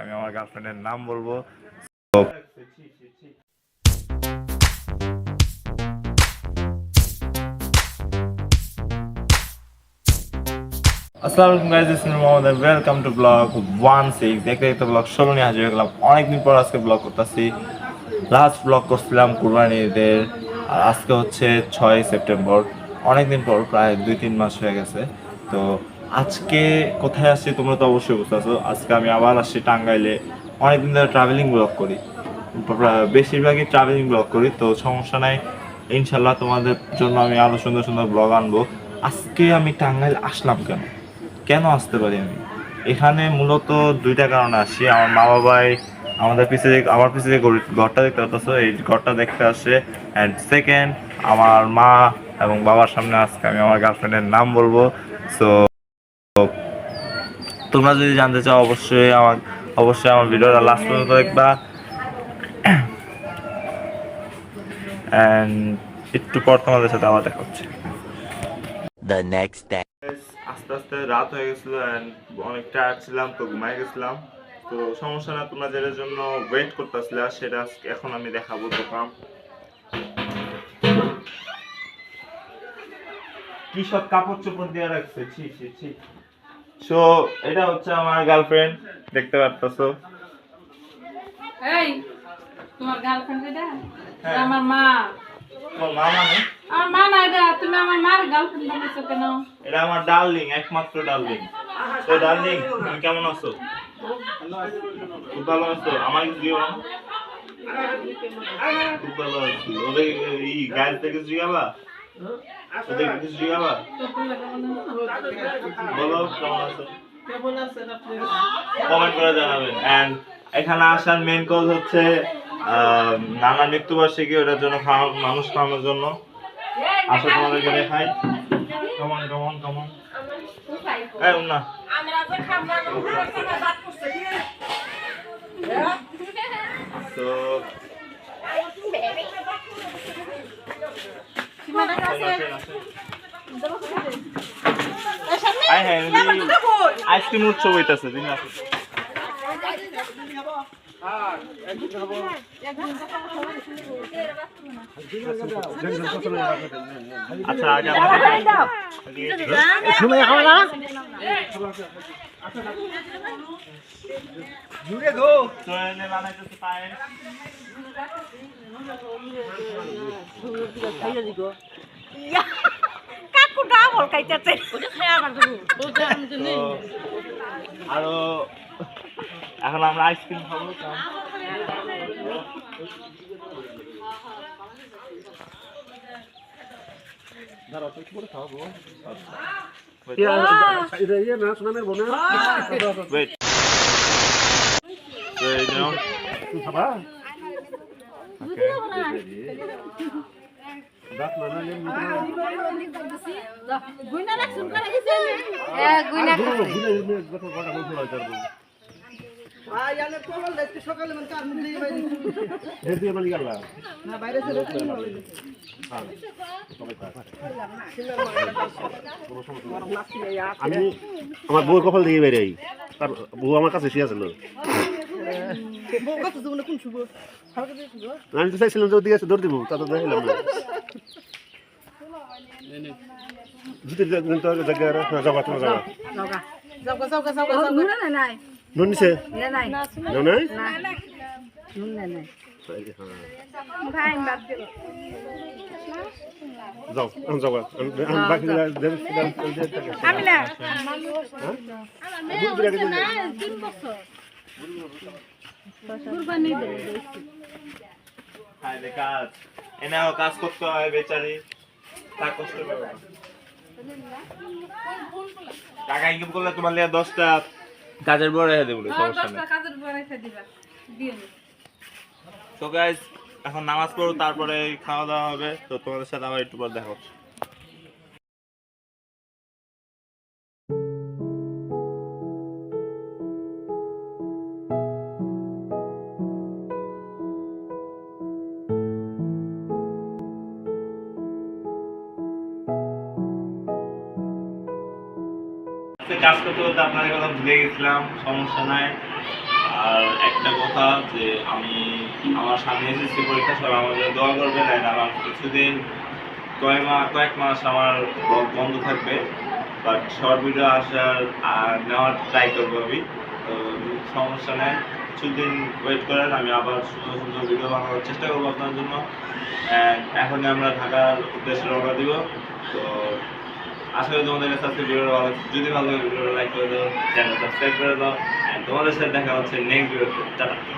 আমি আমার গার্লফ্রেন্ডের নাম বলবো। আসসালামু আলাইকুম guys, this is Mohammad and welcome to blog 16। দেখতে দেখতে ব্লগ 16 নিয়ে হাজির হয়ে গেলাম। অনেকদিন পর আজকে ব্লগ করতেছি। লাস্ট ব্লগ করছিলাম কুরবানি ঈদের, আর আজকে হচ্ছে 6 সেপ্টেম্বর। অনেকদিন পর, প্রায় 2-3 মাস হয়ে গেছে। তো আজকে কোথায় আসছি তোমরা তো অবশ্যই বুঝতে পারছো। আজকে আমি আবার আসছি টাঙ্গাইলে। অনেকদিন ধরে ট্রাভেলিং ব্লগ করি, বেশিরভাগই ট্রাভেলিং ব্লগ করি, তো সমস্যা নাই। ইনশাল্লাহ তোমাদের জন্য আমি আরো সুন্দর সুন্দর ব্লগ আনবো। আজকে আমি টাঙ্গাইল আসলাম কেন, কেন আসতে পারি আমি এখানে? মূলত দুইটা কারণে আসি। আমার মা বাবাই আমার পিছিয়ে যে ঘরটা দেখতে পাচ্ছ, এই ঘরটা দেখতে আসে। অ্যান্ড সেকেন্ড, আমার মা এবং বাবার সামনে আজকে আমি আমার গার্লফ্রেন্ডের নাম বলবো। সো তোমরা যদি জানতে চাও অবশ্যই আমার ভিডিওটা লাস্ট পর্যন্ত দেখবা। অ্যান্ড একটু পর তোমাদের সাথে আবার দেখা হচ্ছে। The next day. আস্তে আস্তে রাত হয়ে গেছিল অ্যান্ড অনেক টায়ার্ড ছিলাম, তো ঘুমাই গেছিলাম। তো সমস্যা না, তোমরা যেটার জন্য ওয়েট করতেছিলে সেটা এখন আমি দেখাবো। দোকান কি সব কাপড় চোপড় দিয়ে রাখছে, ছি ছি ছি। সো এটা হচ্ছে আমার গার্লফ্রেন্ড, দেখতে পারতেছো। এই তোমার গার্লফ্রেন্ড এটা? হ্যাঁ। আমার মা। তোমার মা মানে? আমার মা না এটা, তুমি আমার মার গার্লফ্রেন্ড বানাইছো কেন? এটা আমার ডার্লিং, একমাত্র ডার্লিং। তো ডার্লিং, তুমি কেমন আছো? খুব ভালো আছো? আমার কিছু দিও না? খুব ভালো আছি। ওদের এই গাইড থেকে জিগাবা, ওদের কিছু জিগাবা। বলো কেমন আছো, কমেন্ট করে জানাবেন। এন্ড এখানে আসার মেইন কজ হচ্ছে নানা মৃত্যুবার্ষিকী, ওটার জন্য মানুষ খাওয়ানোর জন্য। আসো তোমাদেরকে দেখাই। Common common common. এই না তো আইসক্রিম উৎসব হইতেছে। আচ্ছা আগে আরো এখন আমরা আইসক্রিম খাবো। Wait. Wait, no. আমি আমার বউর কপাল দিয়ে বেরে তার বউ আমার কাছে শুয়ে আছিল। আমি তো চাইছিলাম যে ওদিকে দৌড় দিব, তা তো দেখাইলাম না। নুন নিছে যাও যাও বাকি কাজ এনেও কাজ করতে হয় বেচারি, তা কষ্ট করে টাকা ইনকাম করলে তোমার লিয়ে 10টা কাজের বড় রেখে দেবো, সমস্যা নেই। তো গাইস এখন নামাজ পড়ো, তারপরে খাওয়া দাওয়া হবে। তো তোমাদের সাথে আবার একটু পর দেখা হচ্ছে। কাজ করতে করতে আপনাদের কথা ভুলে গেছিলাম, সমস্যা নাই। আর কথা যে আমি আমার সামনে এসএসসি পরীক্ষা সবাই আমার জন্য দোয়া করবেন। আর আমার কিছুদিন কয়েক মাস আমার ব্লগ বন্ধ থাকবে, বাট শর্ট ভিডিও আসার নেওয়ার ট্রাই করবো আমি। তো সমস্যা নেই, কিছুদিন ওয়েট করেন, আমি আবার সুন্দর সুন্দর ভিডিও বানানোর চেষ্টা করবো আপনার জন্য। এখন আমরা ঢাকার উদ্দেশ্যে রওনা দিব। তো আশা করি তোমাদের কাছে আজকে ভিডিওটা ভালো লাগছে। যদি ভালো লাগে ভিডিওটা লাইক করে দাও, চ্যানেল সাবস্ক্রাইব করে দাও। তোমাদের সাথে দেখা হচ্ছে নেক্সট ভিডিওতে। টাটা।